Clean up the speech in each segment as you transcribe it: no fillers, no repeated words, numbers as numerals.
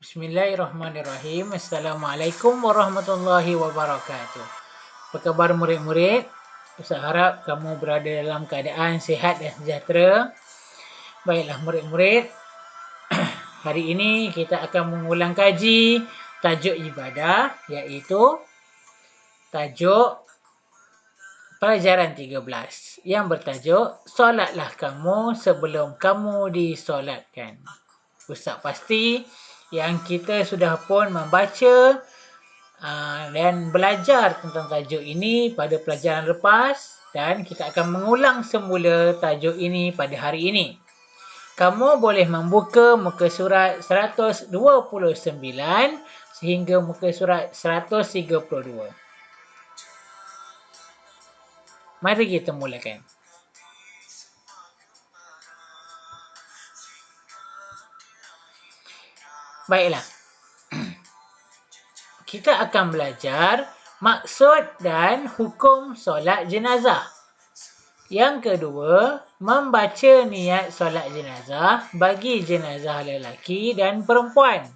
Bismillahirrahmanirrahim. Assalamualaikum warahmatullahi wabarakatuh. Apa khabar murid-murid? Saya harap kamu berada dalam keadaan sihat dan sejahtera. Baiklah murid-murid, hari ini kita akan mengulang kaji tajuk ibadah, iaitu tajuk pelajaran 13 yang bertajuk Solatlah kamu sebelum kamu disolatkan. Ustaz pasti yang kita sudah pun membaca dan belajar tentang tajuk ini pada pelajaran lepas, dan kita akan mengulang semula tajuk ini pada hari ini. Kamu boleh membuka muka surat 129 sehingga muka surat 132. Mari kita mulakan. Baiklah. Kita akan belajar maksud dan hukum solat jenazah. Yang kedua, membaca niat solat jenazah bagi jenazah lelaki dan perempuan.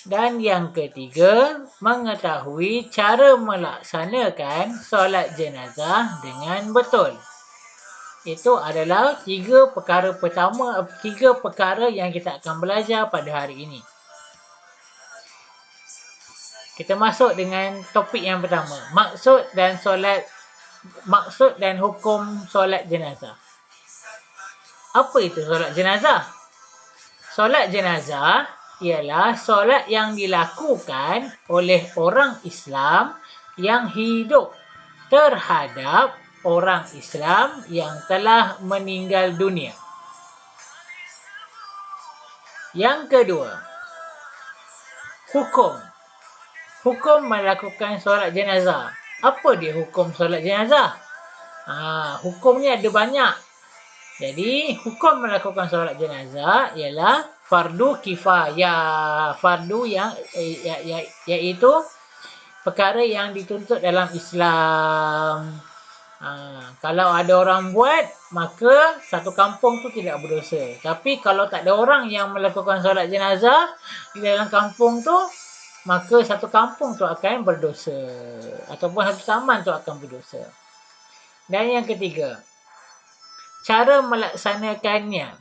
Dan yang ketiga, mengetahui cara melaksanakan solat jenazah dengan betul. Itu adalah tiga perkara yang kita akan belajar pada hari ini. Kita masuk dengan topik yang pertama, maksud dan hukum solat jenazah. Apa itu solat jenazah? Solat jenazah ialah solat yang dilakukan oleh orang Islam yang hidup terhadap orang Islam yang telah meninggal dunia. Yang kedua, hukum melakukan solat jenazah. Apa dia hukum solat jenazah? Hukum ni ada banyak. Jadi, hukum melakukan solat jenazah ialah fardu kifayah. Fardu yang iaitu perkara yang dituntut dalam Islam. Kalau ada orang buat, maka satu kampung tu tidak berdosa. Tapi kalau tak ada orang yang melakukan solat jenazah di dalam kampung tu, maka satu kampung tu akan berdosa. Ataupun satu taman tu akan berdosa. Dan yang ketiga, cara melaksanakannya.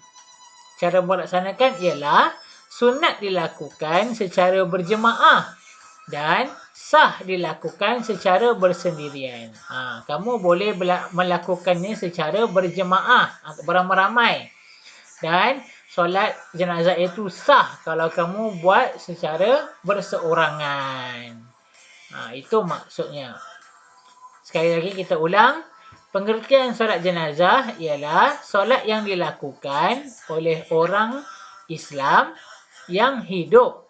Cara melaksanakan ialah sunat dilakukan secara berjemaah dan sah dilakukan secara bersendirian. Kamu boleh melakukannya secara berjemaah, beramai-ramai. Dan solat jenazah itu sah kalau kamu buat secara berseorangan. Itu maksudnya. Sekali lagi kita ulang. Pengertian solat jenazah ialah solat yang dilakukan oleh orang Islam yang hidup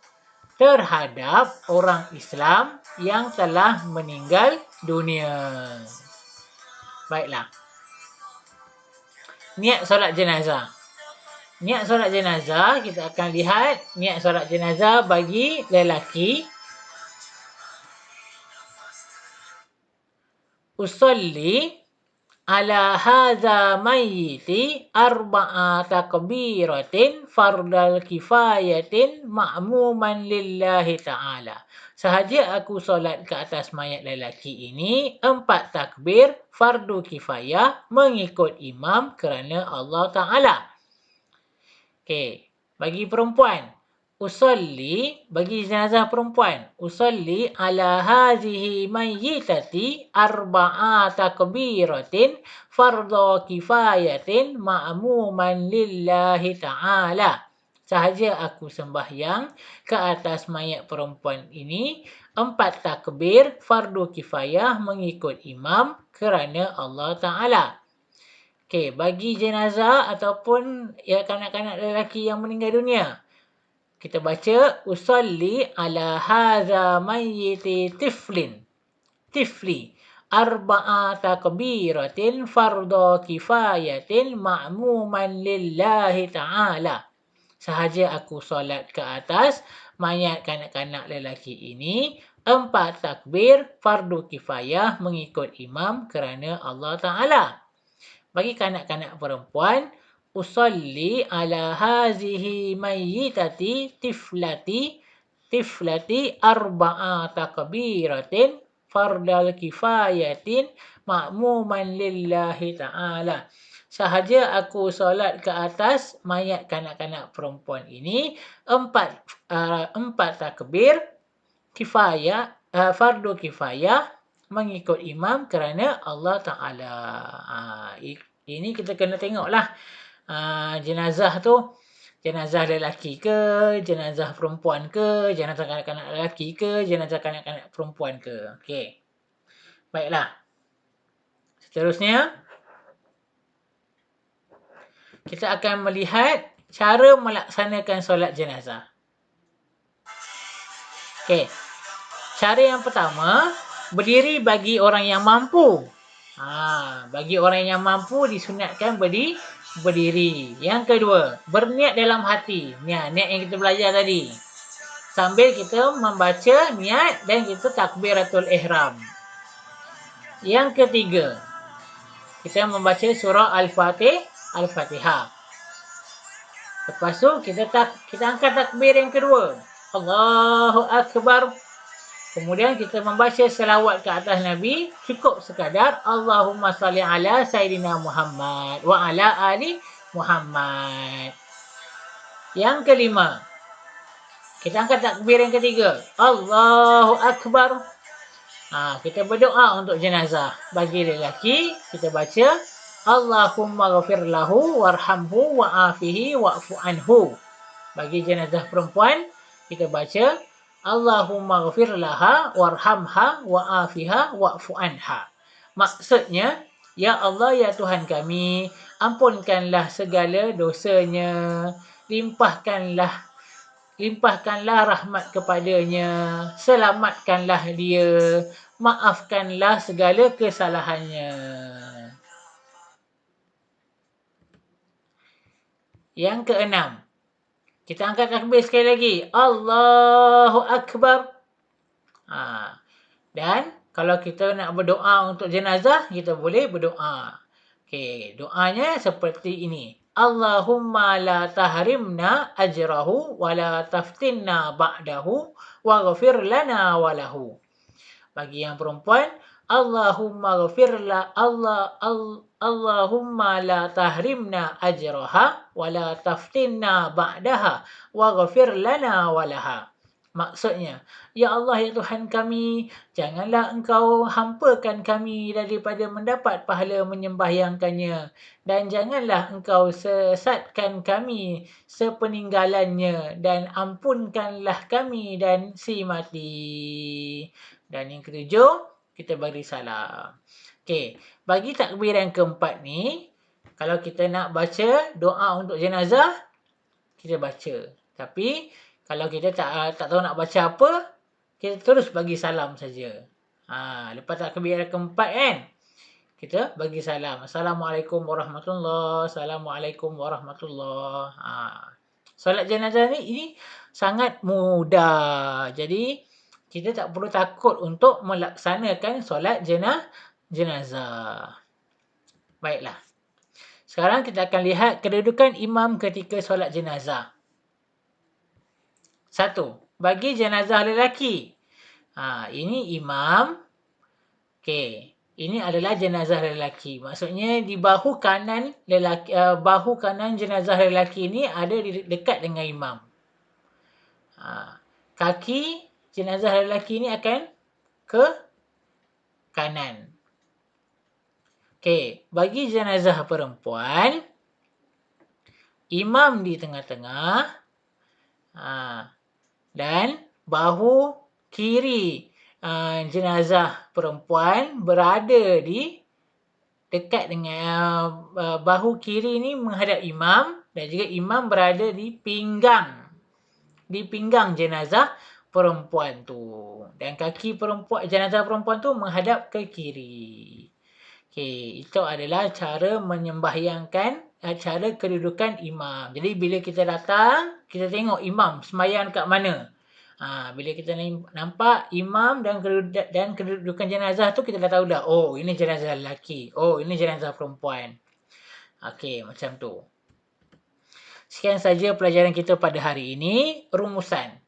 terhadap orang Islam yang telah meninggal dunia. Baiklah. Niat solat jenazah. Niat solat jenazah, kita akan lihat niat solat jenazah bagi lelaki. Usalli ala hadza mayyiti arba'a takbiratin fardal kifayatin ma'muman lillahi ta'ala. Sahaja aku solat ke atas mayat lelaki ini 4 takbir fardu kifayah mengikut imam kerana Allah Ta'ala. Okey, bagi perempuan, usalli bagi jenazah perempuan, usalli ala hazihi mayyitati arba'a takbiratin fardhu kifayatin ma'muman lillahi ta'ala. Sahaja aku sembahyang ke atas mayat perempuan ini 4 takbir fardu kifayah mengikut imam kerana Allah Ta'ala. Okey, bagi jenazah ataupun kanak-kanak lelaki yang meninggal dunia, kita baca usalli ala hadza mayyiti tifli arba'a takbiratin fardhu kifayatin ma'muman lillahi ta'ala. Sahaja aku solat ke atas mayat kanak-kanak lelaki ini 4 takbir fardu kifayah mengikut imam kerana Allah Ta'ala. Bagi kanak-kanak perempuan, usalli ala hazihi mayyitati tiflati arba'a takbiratin fardal kifayatin ma'muman lillahi ta'ala. Sahaja aku solat ke atas mayat kanak-kanak perempuan ini empat takbir kifayah, fardu kifayah mengikut imam kerana Allah Ta'ala. Ini kita kena tengoklah jenazah tu, jenazah lelaki ke, jenazah perempuan ke, jenazah kanak-kanak lelaki ke, jenazah kanak-kanak perempuan ke. Okey. Baiklah. Seterusnya, kita akan melihat cara melaksanakan solat jenazah. Okey. Cara yang pertama, berdiri bagi orang yang mampu. Bagi orang yang mampu disunatkan berdiri. Yang kedua, berniat dalam hati. Niat yang kita belajar tadi. Sambil kita membaca niat dan kita takbiratul ihram. Yang ketiga, kita membaca surah Al-Fatihah. Lepas tu kita angkat takbir yang kedua. Allahu Akbar. Kemudian kita membaca selawat ke atas Nabi. Cukup sekadar Allahumma salli ala Sayyidina Muhammad wa ala ali Muhammad. Yang kelima, kita angkat takbir yang ketiga. Allahu Akbar. Kita berdoa untuk jenazah. Bagi lelaki, kita baca Allahumma ghafir lahu warhamhu wa'afihi wa'fu anhu. Bagi jenazah perempuan, kita baca Allahumma ghafir laha warhamha wa'afiha wa'fu anha. Maksudnya, ya Allah, ya Tuhan kami, ampunkanlah segala dosanya, limpahkanlah rahmat kepadanya, selamatkanlah dia, maafkanlah segala kesalahannya. Yang keenam, kita angkat takbir sekali lagi. Allahu Akbar. Dan kalau kita nak berdoa untuk jenazah, kita boleh berdoa. Okey, doanya seperti ini. Allahumma la tahrimna ajrahu wa la taftinna ba'dahu wa ghafir lana wa lahu. Bagi yang perempuan, Allahumma la tahrimna ajraha wa la taftinna ba'daha wa ghafir lana wa laha. Maksudnya, ya Allah, ya Tuhan kami, janganlah engkau hampakan kami daripada mendapat pahala menyembahyangkannya, dan janganlah engkau sesatkan kami sepeninggalannya, dan ampunkanlah kami dan si mati. Dan yang ketujuh, kita beri salam. Okey, bagi takbir yang keempat ni, kalau kita nak baca doa untuk jenazah, kita baca. Tapi kalau kita tak tahu nak baca apa, kita terus bagi salam saja. Lepas takbir yang keempat kan, kita bagi salam. Assalamualaikum warahmatullahi. Assalamualaikum warahmatullahi. Solat jenazah ni ini sangat mudah. Jadi kita tak perlu takut untuk melaksanakan solat jenazah. Baiklah. Sekarang kita akan lihat kedudukan imam ketika solat jenazah. 1. Bagi jenazah lelaki. Ini imam. Okey. Ini adalah jenazah lelaki. Maksudnya di bahu kanan jenazah lelaki ini ada dekat dengan imam. Kaki jenazah lelaki ini akan ke kanan. Okey. Bagi jenazah perempuan, imam di tengah-tengah. Dan bahu kiri jenazah perempuan berada di dekat dengan bahu kiri ni menghadap imam, dan juga imam berada di pinggang jenazah perempuan tu, dan kaki jenazah perempuan tu menghadap ke kiri. Okey, itu adalah cara menyembahyangkan, cara kedudukan imam. Jadi bila kita datang, kita tengok imam sembahyang kat mana. Bila kita nampak imam dan kedudukan jenazah tu, kita dah tahu dah. Oh, ini jenazah lelaki. Oh, ini jenazah perempuan. Okey, macam tu. Sekian saja pelajaran kita pada hari ini. Rumusan.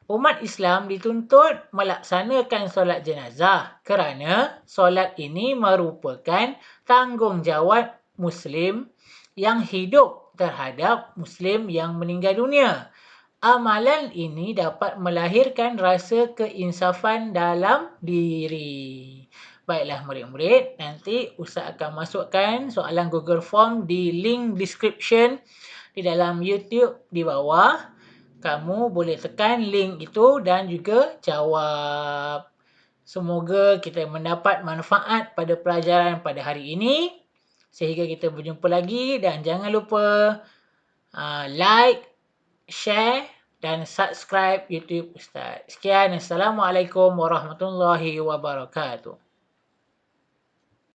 Umat Islam dituntut melaksanakan solat jenazah kerana solat ini merupakan tanggungjawab Muslim yang hidup terhadap Muslim yang meninggal dunia. Amalan ini dapat melahirkan rasa keinsafan dalam diri. Baiklah murid-murid, nanti Ustaz akan masukkan soalan Google Form di link description di dalam YouTube di bawah. Kamu boleh tekan link itu dan juga jawab. Semoga kita mendapat manfaat pada pelajaran pada hari ini. Sehingga kita berjumpa lagi dan jangan lupa like, share dan subscribe YouTube Ustaz. Sekian. Assalamualaikum warahmatullahi wabarakatuh.